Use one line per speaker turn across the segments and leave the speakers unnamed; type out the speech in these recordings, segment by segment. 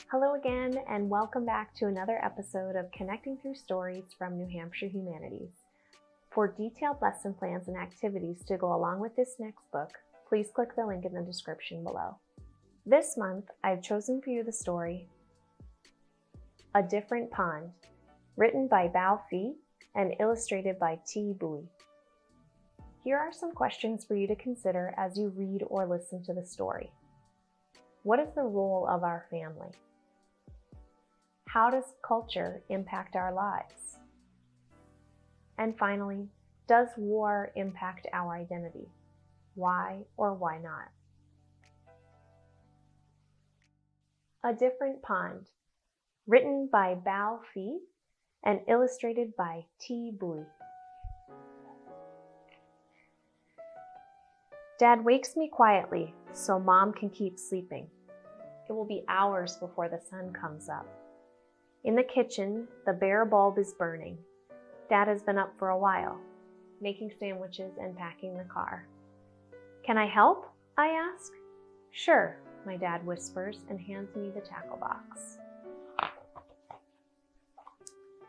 Hello again, and welcome back to another episode of Connecting Through Stories from New Hampshire Humanities. For detailed lesson plans and activities to go along with this next book, please click the link in the description below. This month, I've chosen for you the story, A Different Pond, written by Bao Phi and illustrated by Thi Bui. Here are some questions for you to consider as you read or listen to the story. What is the role of our family? How does culture impact our lives? And finally, does war impact our identity? Why or why not? A Different Pond, written by Bao Phi and illustrated by Thi Bui. Dad wakes me quietly so Mom can keep sleeping. It will be hours before the sun comes up. In the kitchen, the bare bulb is burning. Dad has been up for a while, making sandwiches and packing the car. Can I help? I ask. Sure, my dad whispers and hands me the tackle box.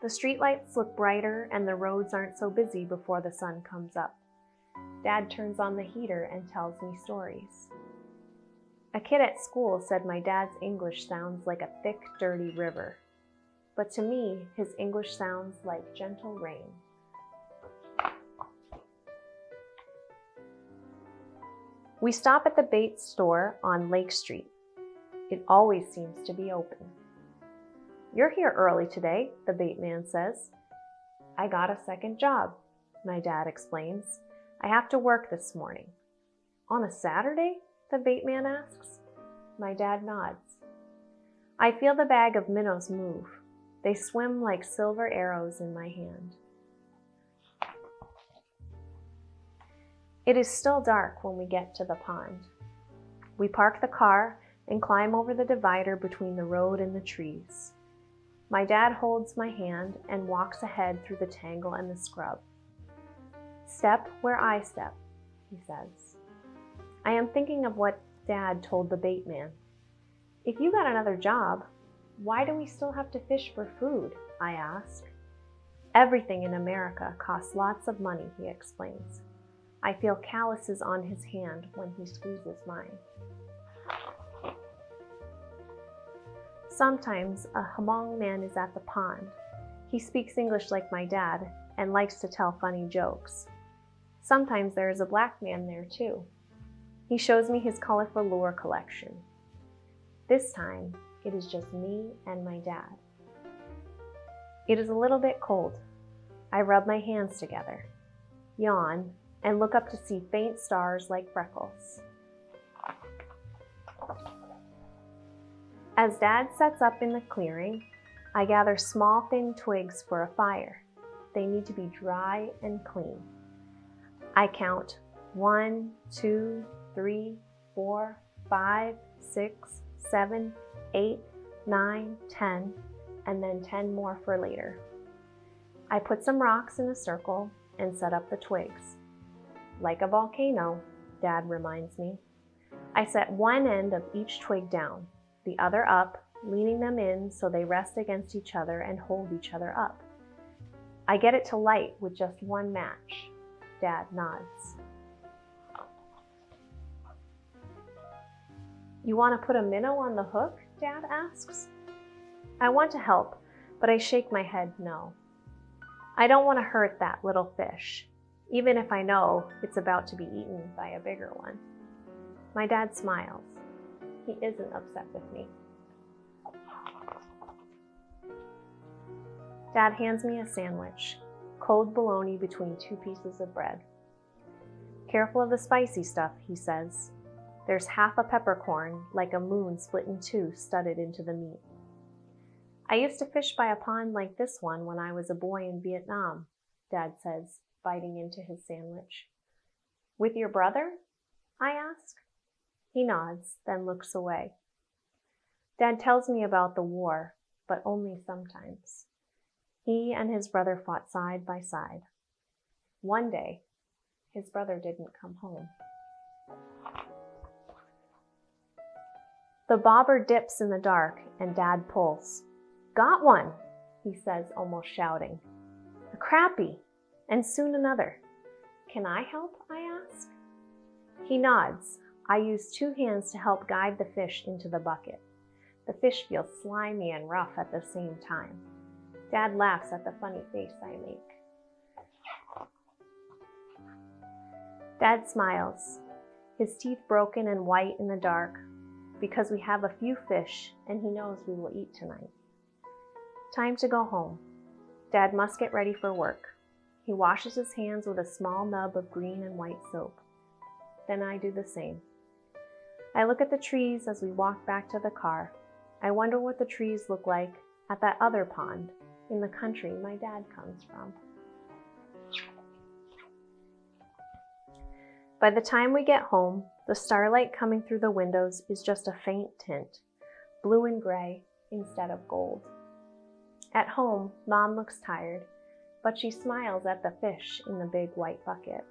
The streetlights look brighter and the roads aren't so busy before the sun comes up. Dad turns on the heater and tells me stories. A kid at school said my dad's English sounds like a thick, dirty river. But to me, his English sounds like gentle rain. We stop at the bait store on Lake Street. It always seems to be open. You're here early today, the bait man says. I got a second job, my dad explains. I have to work this morning. On a Saturday? The bait man asks. My dad nods. I feel the bag of minnows move. They swim like silver arrows in my hand. It is still dark when we get to the pond. We park the car and climb over the divider between the road and the trees. My dad holds my hand and walks ahead through the tangle and the scrub. Step where I step, he says. I am thinking of what Dad told the bait man. If you got another job, why do we still have to fish for food? I ask. Everything in America costs lots of money, he explains. I feel calluses on his hand when he squeezes mine. Sometimes a Hmong man is at the pond. He speaks English like my dad and likes to tell funny jokes. Sometimes there is a black man there too. He shows me his colorful lure collection. This time, it is just me and my dad. It is a little bit cold. I rub my hands together, yawn, and look up to see faint stars like freckles. As Dad sets up in the clearing, I gather small thin twigs for a fire. They need to be dry and clean. I count 1, 2, 3, 4, 5, 6, 7, 8, 9, 10, and then 10 more for later. I put some rocks in a circle and set up the twigs. Like a volcano, Dad reminds me. I set one end of each twig down, the other up, leaning them in so they rest against each other and hold each other up. I get it to light with just one match. Dad nods. You want to put a minnow on the hook? Dad asks. I want to help, but I shake my head no. I don't want to hurt that little fish, even if I know it's about to be eaten by a bigger one. My dad smiles. He isn't upset with me. Dad hands me a sandwich, cold bologna between 2 pieces of bread. Careful of the spicy stuff, he says. There's half a peppercorn, like a moon split in 2, studded into the meat. I used to fish by a pond like this one when I was a boy in Vietnam, Dad says, biting into his sandwich. With your brother? I ask. He nods, then looks away. Dad tells me about the war, but only sometimes. He and his brother fought side by side. One day, his brother didn't come home. The bobber dips in the dark and Dad pulls. "Got one," he says, almost shouting. "A crappie, and soon another." "Can I help?" I ask. He nods. I use 2 hands to help guide the fish into the bucket. The fish feels slimy and rough at the same time. Dad laughs at the funny face I make. Dad smiles, his teeth broken and white in the dark, because we have a few fish and he knows we will eat tonight. Time to go home. Dad must get ready for work. He washes his hands with a small nub of green and white soap. Then I do the same. I look at the trees as we walk back to the car. I wonder what the trees look like at that other pond in the country my dad comes from. By the time we get home, the starlight coming through the windows is just a faint tint, blue and gray instead of gold. At home, Mom looks tired, but she smiles at the fish in the big white bucket.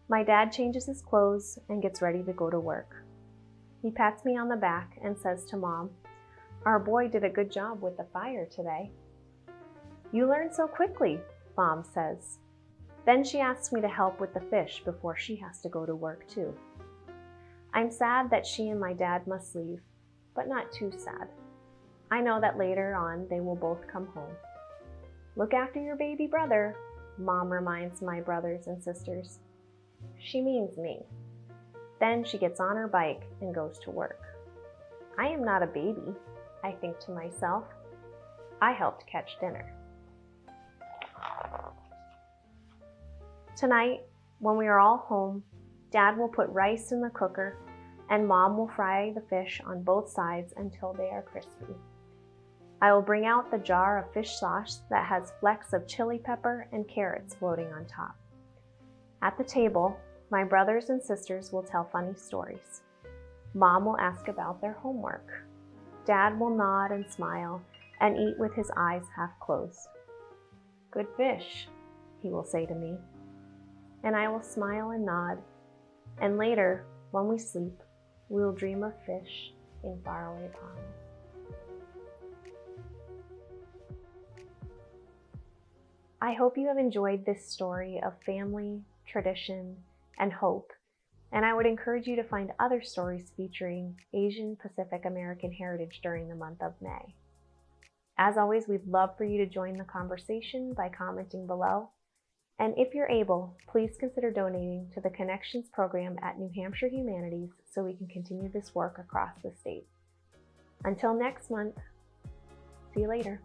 My dad changes his clothes and gets ready to go to work. He pats me on the back and says to Mom, "Our boy did a good job with the fire today." "You learn so quickly," Mom says. Then she asks me to help with the fish before she has to go to work too. I'm sad that she and my dad must leave, but not too sad. I know that later on they will both come home. "Look after your baby brother," Mom reminds my brothers and sisters. She means me. Then she gets on her bike and goes to work. I am not a baby, I think to myself. I helped catch dinner. Tonight, when we are all home, Dad will put rice in the cooker and Mom will fry the fish on both sides until they are crispy. I will bring out the jar of fish sauce that has flecks of chili pepper and carrots floating on top. At the table, my brothers and sisters will tell funny stories. Mom will ask about their homework. Dad will nod and smile and eat with his eyes half closed. "Good fish," he will say to me. And I will smile and nod. And later, when we sleep, we will dream of fish in faraway ponds. I hope you have enjoyed this story of family, tradition, and hope, and I would encourage you to find other stories featuring Asian Pacific American heritage during the month of May. As always, we'd love for you to join the conversation by commenting below, and if you're able, please consider donating to the Connections program at New Hampshire Humanities so we can continue this work across the state. Until next month, see you later.